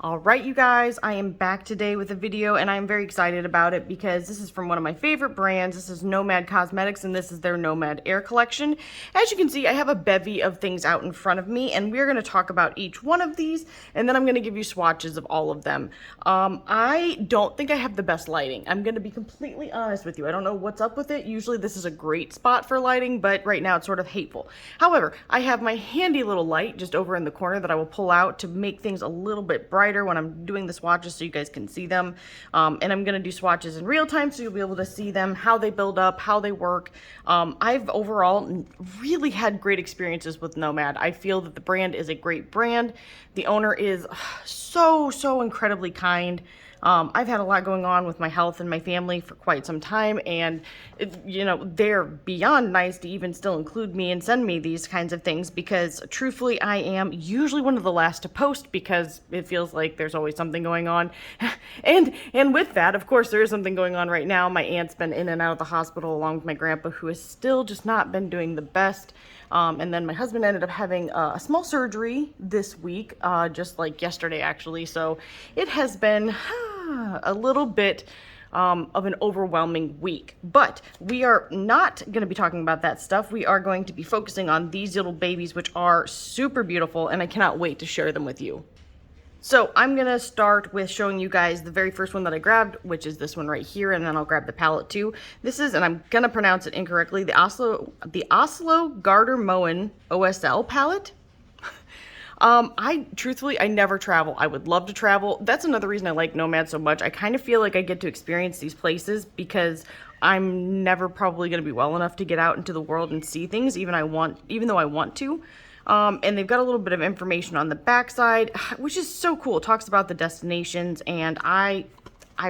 All right, you guys, I am back today with a video and I'm very excited about it because this is from one of my favorite brands. This is Nomad Cosmetics and this is their Nomad Air collection. As you can see, I have a bevy of things out in front of me and we're going to talk about each one of these and then I'm going to give you swatches of all of them. I don't think I have the best lighting. I'm going to be completely honest with you. I don't know what's up with it. Usually this is a great spot for lighting, but right now it's sort of hateful. However, I have my handy little light just over in the corner that I will pull out to make things a little bit brighter when I'm doing the swatches so you guys can see them. And I'm going to do swatches in real time so you'll be able to see them, how they build up, how they work. I've overall really had great experiences with Nomad. I feel that the brand is a great brand. The owner is so incredibly kind. I've had a lot going on with my health and my family for quite some time, and they're beyond nice to even still include me and send me these kinds of things because truthfully I am usually one of the last to post because it feels like there's always something going on. and with that, of course, there is something going on right now. My aunt's been in and out of the hospital along with my grandpa, who has still just not been doing the best. And then my husband ended up having a small surgery this week, just like yesterday actually. So it has been a little bit of an overwhelming week, but we are not going to be talking about that stuff. We are going to be focusing on these little babies, which are super beautiful, and I cannot wait to share them with you. So I'm going to start with showing you guys the very first one that I grabbed, which is this one right here, and then I'll grab the palette too. This is, and I'm going to pronounce it incorrectly, the Oslo Gardermoen OSL palette. Truthfully, I never travel. I would love to travel. That's another reason I like Nomad so much. I kind of feel like I get to experience these places because I'm never probably going to be well enough to get out into the world and see things, even though I want to. And they've got a little bit of information on the backside, which is so cool. It talks about the destinations, and I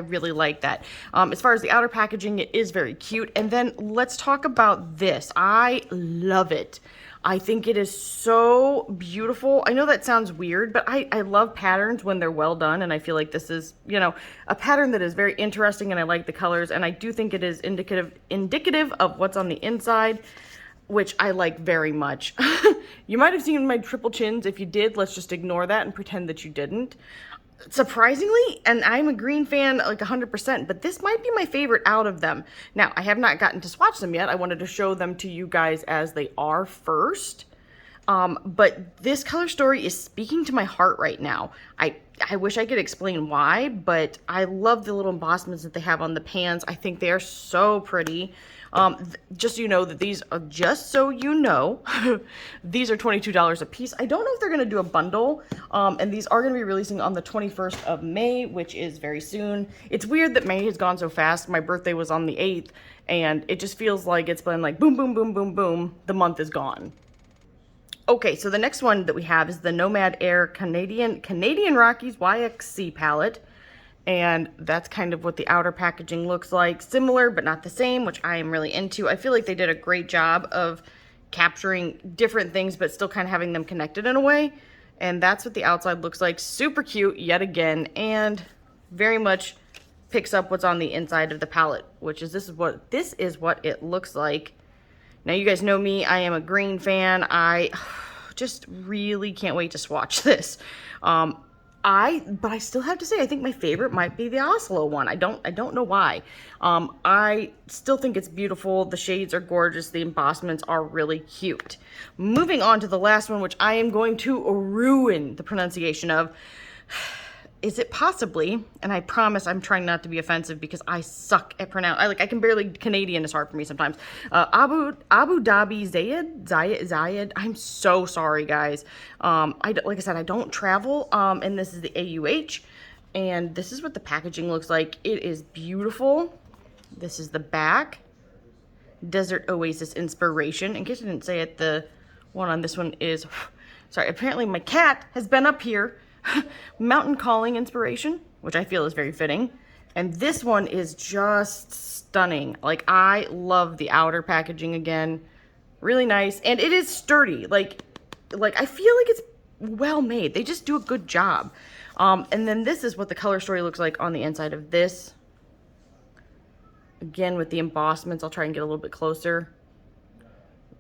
really like that. As far as the outer packaging, it is very cute. And then let's talk about this. I love it. I think it is so beautiful. I know that sounds weird, but I love patterns when they're well done, and I feel like this is, a pattern that is very interesting, and I like the colors, and I do think it is indicative of what's on the inside, which I like very much. You might have seen my triple chins. If you did, let's just ignore that and pretend that you didn't. Surprisingly, and I'm a green fan like 100%, but this might be my favorite out of them. Now, I have not gotten to swatch them yet. I wanted to show them to you guys as they are first. But this color story is speaking to my heart right now. I wish I could explain why, but I love the little embossments that they have on the pans. I think they are so pretty. Just so you know that these are these are $22 a piece. I don't know if they're going to do a bundle, and these are going to be releasing on the 21st of May, which is very soon. It's weird that May has gone so fast. My birthday was on the 8th, and it just feels like it's been like boom, boom, boom, boom, boom. The month is gone. Okay, so the next one that we have is the Nomad Air Canadian Rockies YXC palette. And that's kind of what the outer packaging looks like. Similar, but not the same, which I am really into. I feel like they did a great job of capturing different things, but still kind of having them connected in a way. And that's what the outside looks like. Super cute yet again, and very much picks up what's on the inside of the palette, which is this is what it looks like. Now, you guys know me. I am a green fan. I just really can't wait to swatch this. But I still have to say, I think my favorite might be the Oslo one. I don't know why. I still think it's beautiful. The shades are gorgeous. The embossments are really cute. Moving on to the last one, which I am going to ruin the pronunciation of. Is it possibly, and I promise I'm trying not to be offensive because I suck at I can barely, Canadian is hard for me sometimes. Abu Dhabi Zayed. I'm so sorry, guys. Like I said, I don't travel, and this is the AUH, and this is what the packaging looks like. It is beautiful. This is the back. Desert Oasis Inspiration. In case I didn't say it, the one on this one is, sorry, apparently my cat has been up here. Mountain Calling Inspiration, which I feel is very fitting. And this one is just stunning. Like, I love the outer packaging again. Really nice. And it is sturdy. Like I feel like it's well made. They just do a good job. And then this is what the color story looks like on the inside of this. Again, with the embossments, I'll try and get a little bit closer.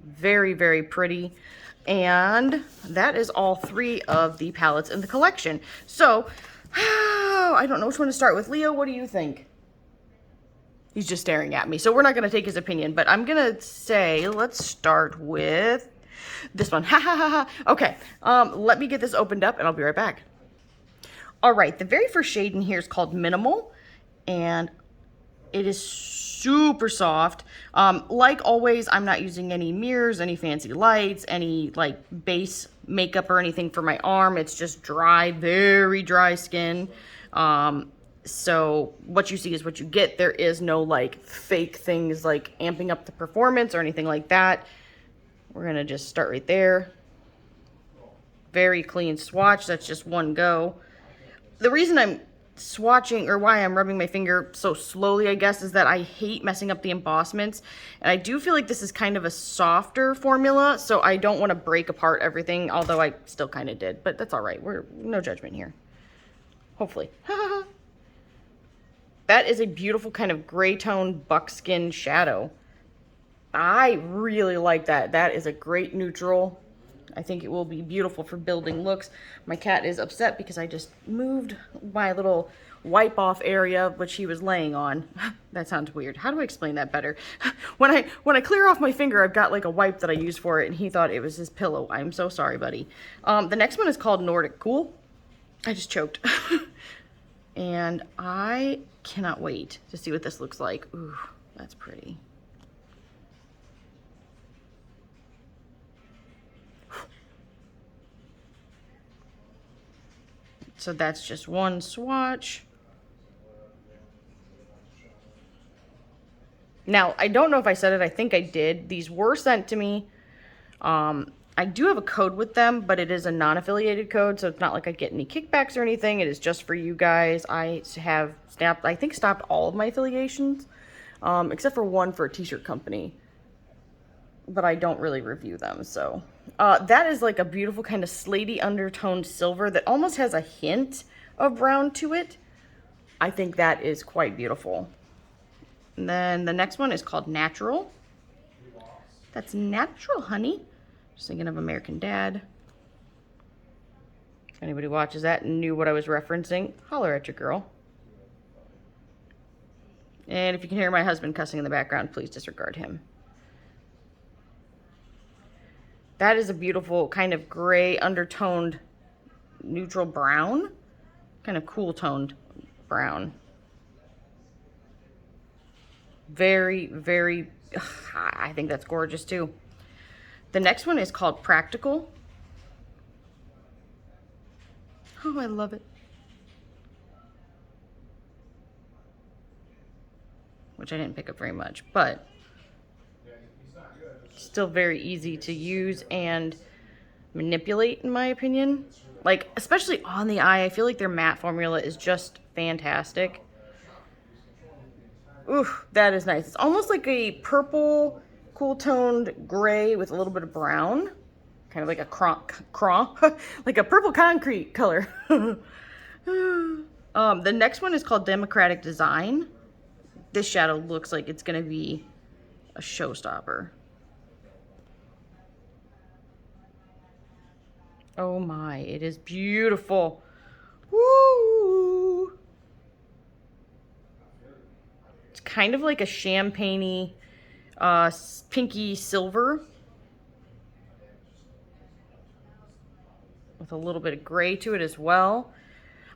Very, very pretty. And that is all three of the palettes in the collection. So I don't know which one to start with. Leo, what do you think? He's just staring at me, so we're not going to take his opinion, but I'm going to say, let's start with this one. Ha ha ha ha. Okay, let me get this opened up and I'll be right back. All right, the very first shade in here is called Minimal, and it is super soft. Like always, I'm not using any mirrors, any fancy lights, any like base makeup or anything for my arm. It's just dry, very dry skin. So what you see is what you get. There is no like fake things like amping up the performance or anything like that. We're gonna just start right there. Very clean swatch, that's just one go. The reason I'm swatching, or why I'm rubbing my finger so slowly, I guess, is that I hate messing up the embossments. And I do feel like this is kind of a softer formula, so I don't want to break apart everything, although I still kind of did, but that's all right. We're no judgment here. Hopefully. That is a beautiful kind of gray tone buckskin shadow. I really like that. That is a great neutral. I think it will be beautiful for building looks. My cat is upset because I just moved my little wipe off area which he was laying on. That sounds weird. How do I explain that better? When I clear off my finger, I've got like a wipe that I use for it, and he thought it was his pillow. I'm so sorry, buddy. The next one is called Nordic Cool. I just choked. And I cannot wait to see what this looks like. Ooh, that's pretty. So that's just one swatch. Now, I don't know if I said it. I think I did. These were sent to me. I do have a code with them, but it is a non-affiliated code, so it's not like I get any kickbacks or anything. It is just for you guys. I have stopped all of my affiliations, except for one for a t-shirt company, but I don't really review them. So that is like a beautiful kind of slatey undertoned silver that almost has a hint of brown to it. I think that is quite beautiful. And then the next one is called Natural. That's natural, honey. Just thinking of American Dad. If anybody watches that and knew what I was referencing, holler at your girl. And if you can hear my husband cussing in the background, please disregard him. That is a beautiful kind of gray undertoned neutral brown. Kind of cool toned brown. Very, very, I think that's gorgeous too. The next one is called Practical. Oh, I love it. Which I didn't pick up very much, but still very easy to use and manipulate, in my opinion. Like, especially on the eye, I feel like their matte formula is just fantastic. Ooh, that is nice. It's almost like a purple, cool-toned gray with a little bit of brown. Kind of like a like a purple concrete color. The next one is called Democratic Design. This shadow looks like it's going to be a showstopper. Oh my, it is beautiful. Woo! It's kind of like a champagne-y, pinky silver with a little bit of gray to it as well.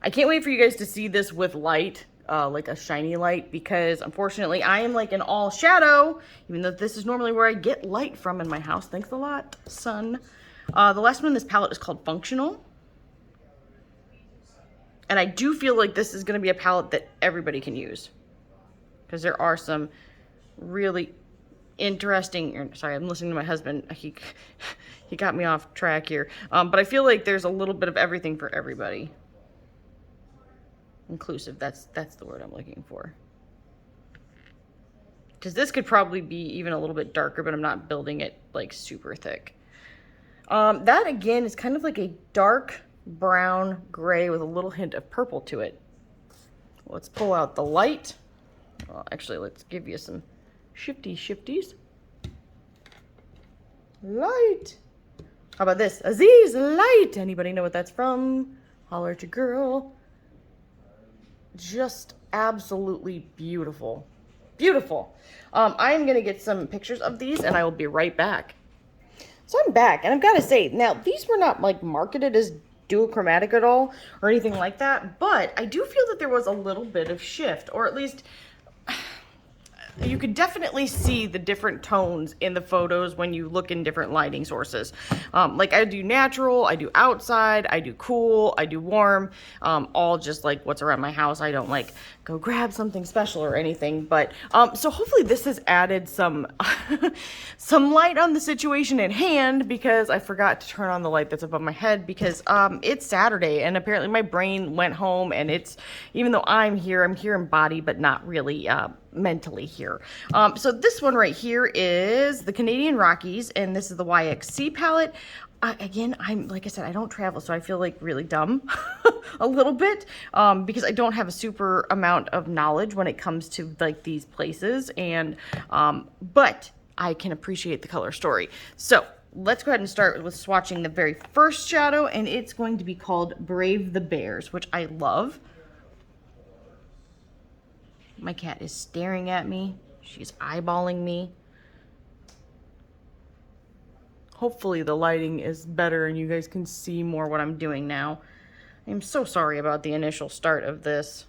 I can't wait for you guys to see this with light, like a shiny light, because unfortunately I am like an all shadow, even though this is normally where I get light from in my house. Thanks a lot, sun. The last one in this palette is called Functional. And I do feel like this is going to be a palette that everybody can use, because there are some really interesting, sorry, I'm listening to my husband. He got me off track here. But I feel like there's a little bit of everything for everybody. Inclusive, that's the word I'm looking for. Because this could probably be even a little bit darker, but I'm not building it like super thick. That again is kind of like a dark brown gray with a little hint of purple to it. Let's pull out the light. Well, actually, let's give you some shifties. Light. How about this? Aziz, light. Anybody know what that's from? Holler at your girl. just absolutely beautiful. Beautiful. I am going to get some pictures of these and I will be right back. So I'm back, and I've got to say, now these were not like marketed as duochromatic at all or anything like that, but I do feel that there was a little bit of shift, or at least you could definitely see the different tones in the photos when you look in different lighting sources. Like I do natural, I do outside, I do cool, I do warm, all just like what's around my house. I don't like go grab something special or anything, but so hopefully this has added some some light on the situation at hand, because I forgot to turn on the light that's above my head, because it's Saturday and apparently my brain went home, and it's, even though I'm here in body but not really mentally here. So this one right here is the Canadian Rockies, and this is the YXC palette. Again, like I said, I don't travel, so I feel like really dumb a little bit, because I don't have a super amount of knowledge when it comes to like these places, and but I can appreciate the color story. So let's go ahead and start with swatching the very first shadow, and it's going to be called Brave the Bears, which I love. My cat is staring at me. She's eyeballing me. Hopefully the lighting is better and you guys can see more what I'm doing now. I'm so sorry about the initial start of this.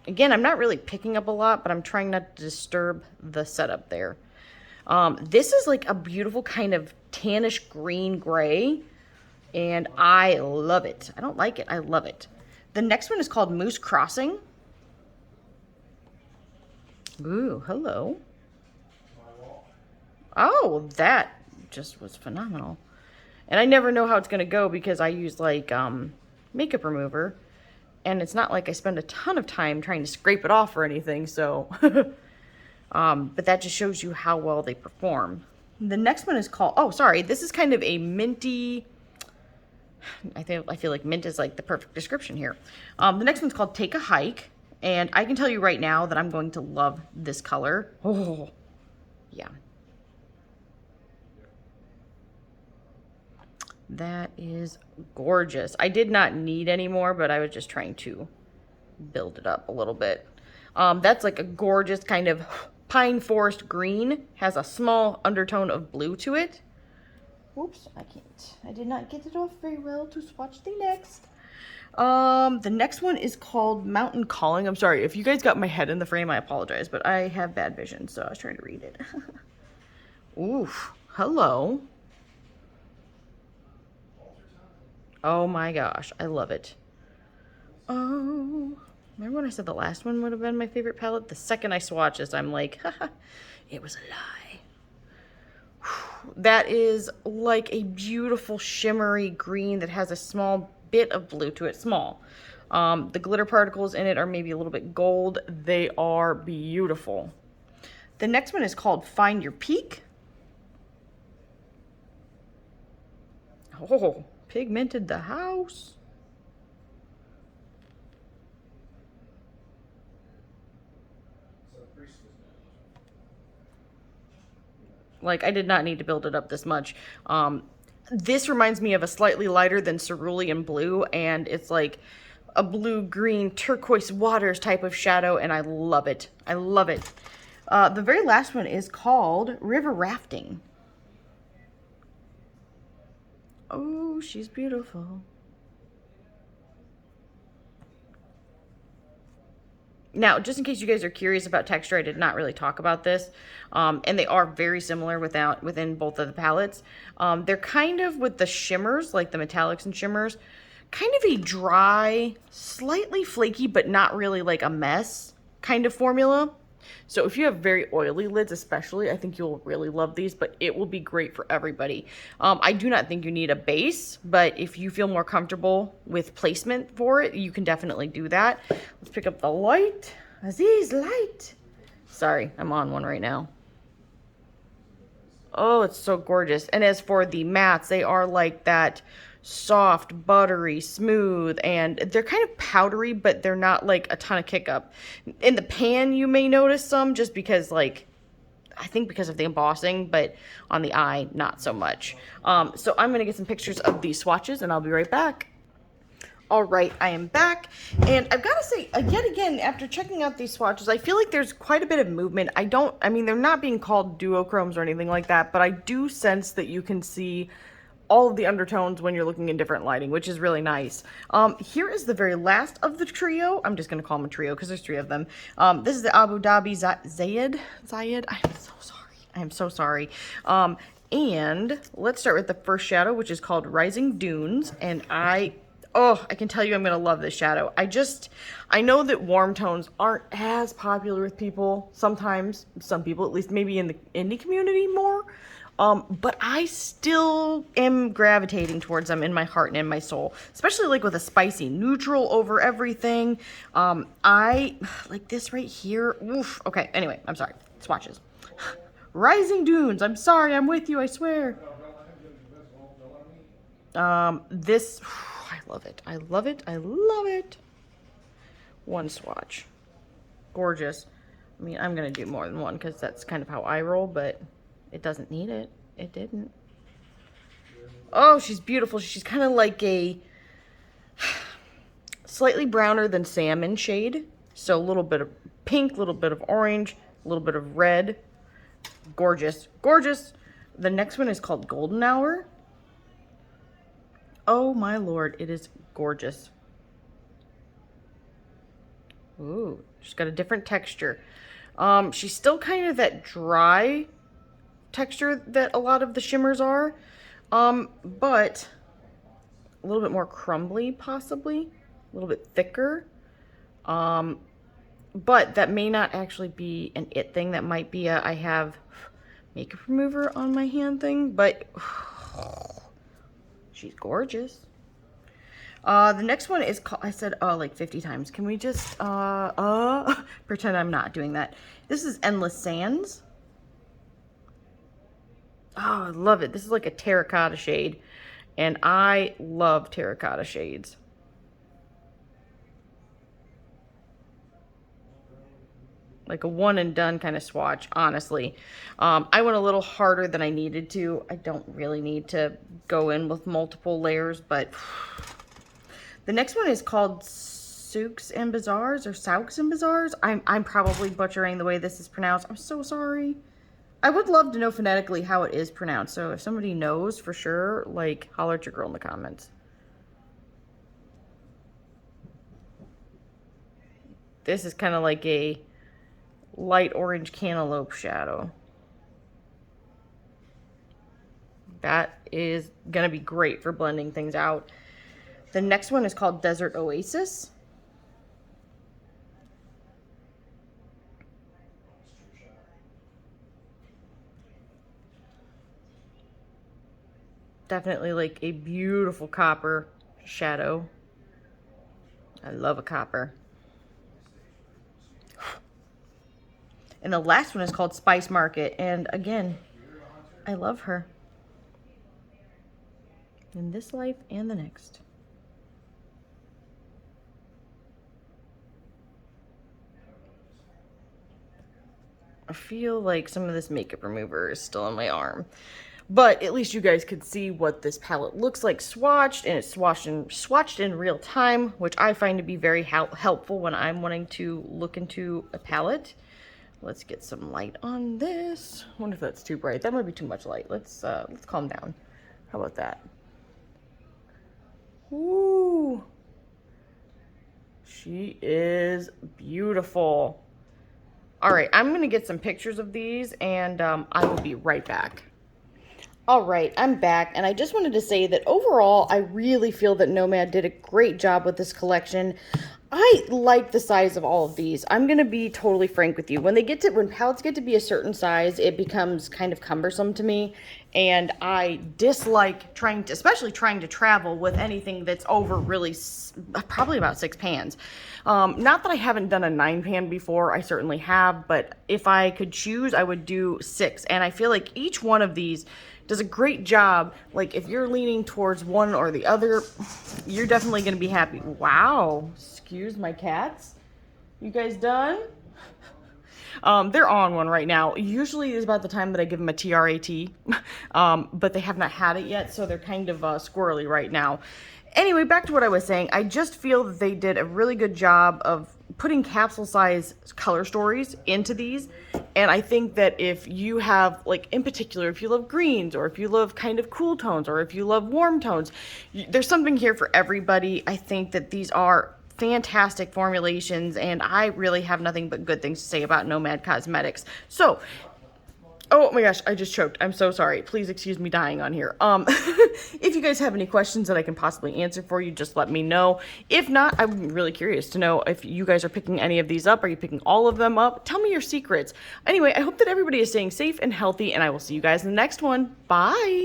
Again, I'm not really picking up a lot, but I'm trying not to disturb the setup there. This is like a beautiful kind of tannish green gray, and I love it. I don't like it, I love it. The next one is called Moose Crossing. Ooh, hello. Oh, that just was phenomenal. And I never know how it's going to go because I use like makeup remover. And it's not like I spend a ton of time trying to scrape it off or anything. So, but that just shows you how well they perform. The next one is called, oh, sorry. This is kind of a minty, I feel like mint is like the perfect description here. The next one's called Take a Hike. And I can tell you right now that I'm going to love this color. Oh, yeah. That is gorgeous. I did not need any more, but I was just trying to build it up a little bit. That's like a gorgeous kind of pine forest green. Has a small undertone of blue to it. Oops, I can't. I did not get it off very well to swatch the next. The next one is called Mountain Calling. I'm sorry, if you guys got my head in the frame, I apologize, but I have bad vision, so I was trying to read it. Oof, hello. Oh my gosh, I love it. Oh, remember when I said the last one would have been my favorite palette? The second I swatch this, I'm like, haha, it was a lie. Whew. That is like a beautiful shimmery green that has a small bit of blue to it, small. The glitter particles in it are maybe a little bit gold. They are beautiful. The next one is called Find Your Peak. Oh, pigmented the house. Like, I did not need to build it up this much. This reminds me of a slightly lighter than cerulean blue, and it's like a blue-green turquoise waters type of shadow, and I love it. I love it. The very last one is called River Rafting. Oh, she's beautiful. Now, just in case you guys are curious about texture, I did not really talk about this. And they are very similar within both of the palettes. They're kind of, with the shimmers, like the metallics and shimmers, kind of a dry, slightly flaky, but not really like a mess kind of formula. So if you have very oily lids especially, I think you'll really love these, but it will be great for everybody. I do not think you need a base, but if you feel more comfortable with placement for it, you can definitely do that. Let's pick up the light. Aziz, light. Sorry, I'm on one right now. Oh, it's so gorgeous. And as for the mattes, they are like that soft, buttery, smooth, and they're kind of powdery, but they're not like a ton of kick up. In the pan, you may notice some just because, like, I think because of the embossing, but on the eye, not so much. So I'm going to get some pictures of these swatches, and I'll be right back. All right, I am back, and I've got to say, yet again, after checking out these swatches, I feel like there's quite a bit of movement. I mean, they're not being called duochromes or anything like that, but I do sense that you can see all of the undertones when you're looking in different lighting, which is really nice. Here is the very last of the trio. I'm just going to call them a trio because there's 3 of them. This is the Abu Dhabi Zayed. I'm so sorry. I am so sorry. And let's start with the first shadow, which is called Rising Dunes, and oh, I can tell you I'm going to love this shadow. I know that warm tones aren't as popular with people sometimes, some people, at least maybe in the indie community more, but I still am gravitating towards them in my heart and in my soul, especially like with a spicy neutral over everything. I like this right here. Oof. Okay, anyway, I'm sorry. Swatches. Rising Dunes. I'm sorry, I'm with you, I swear. This... I love it. I love it. I love it. One swatch. Gorgeous. I mean, I'm going to do more than one because that's kind of how I roll, but it doesn't need it. It didn't. Oh, she's beautiful. She's kind of like a slightly browner than salmon shade. So a little bit of pink, a little bit of orange, a little bit of red. Gorgeous. Gorgeous. The next one is called Golden Hour. Oh my lord, it is gorgeous. Ooh, she's got a different texture. She's still kind of that dry texture that a lot of the shimmers are, but a little bit more crumbly possibly, a little bit thicker. But that may not actually be an it thing. That might be a I have makeup remover on my hand thing, but she's gorgeous. The next one is called, I said like 50 times. Can we just pretend I'm not doing that? This is Endless Sands. Oh, I love it. This is like a terracotta shade, and I love terracotta shades. Like a one and done kind of swatch, honestly. I went a little harder than I needed to. I don't really need to go in with multiple layers, but the next one is called Souks and Bazaars, or Souks and Bazaars. I'm probably butchering the way this is pronounced. I'm so sorry. I would love to know phonetically how it is pronounced. So if somebody knows for sure, like, holler at your girl in the comments. This is kind of like a light orange cantaloupe shadow. That is gonna be great for blending things out. The next one is called Desert Oasis. Definitely like a beautiful copper shadow. I love a copper. And the last one is called Spice Market. And again, I love her. In this life and the next. I feel like some of this makeup remover is still on my arm. But at least you guys could see what this palette looks like swatched, and it's swatched in real time, which I find to be very helpful when I'm wanting to look into a palette. Let's get some light on this. I wonder if that's too bright. That might be too much light. Let's calm down. How about that? Ooh. She is beautiful. All right, I'm gonna get some pictures of these, and I will be right back. All right, I'm back, and I just wanted to say that overall, I really feel that Nomad did a great job with this collection. I like the size of all of these. I'm going to be totally frank with you. When palettes get to be a certain size, it becomes kind of cumbersome to me, and I dislike especially trying to travel with anything that's over really, probably about 6 pans. Not that I haven't done a 9 pan before, I certainly have, but if I could choose, I would do 6, and I feel like each one of these does a great job. Like, if you're leaning towards one or the other, you're definitely going to be happy. Wow. Excuse my cats. You guys done? They're on one right now. Usually it's about the time that I give them a TRAT, but they have not had it yet, so they're kind of squirrely right now. Anyway, back to what I was saying. I just feel that they did a really good job of putting capsule size color stories into these. And I think that if you have, like, in particular, if you love greens, or if you love kind of cool tones, or if you love warm tones, there's something here for everybody. I think that these are fantastic formulations, and I really have nothing but good things to say about Nomad Cosmetics. So, oh my gosh, I just choked. I'm so sorry. Please excuse me dying on here. If you guys have any questions that I can possibly answer for you, just let me know. If not, I'm really curious to know if you guys are picking any of these up. Are you picking all of them up? Tell me your secrets. Anyway, I hope that everybody is staying safe and healthy, and I will see you guys in the next one. Bye!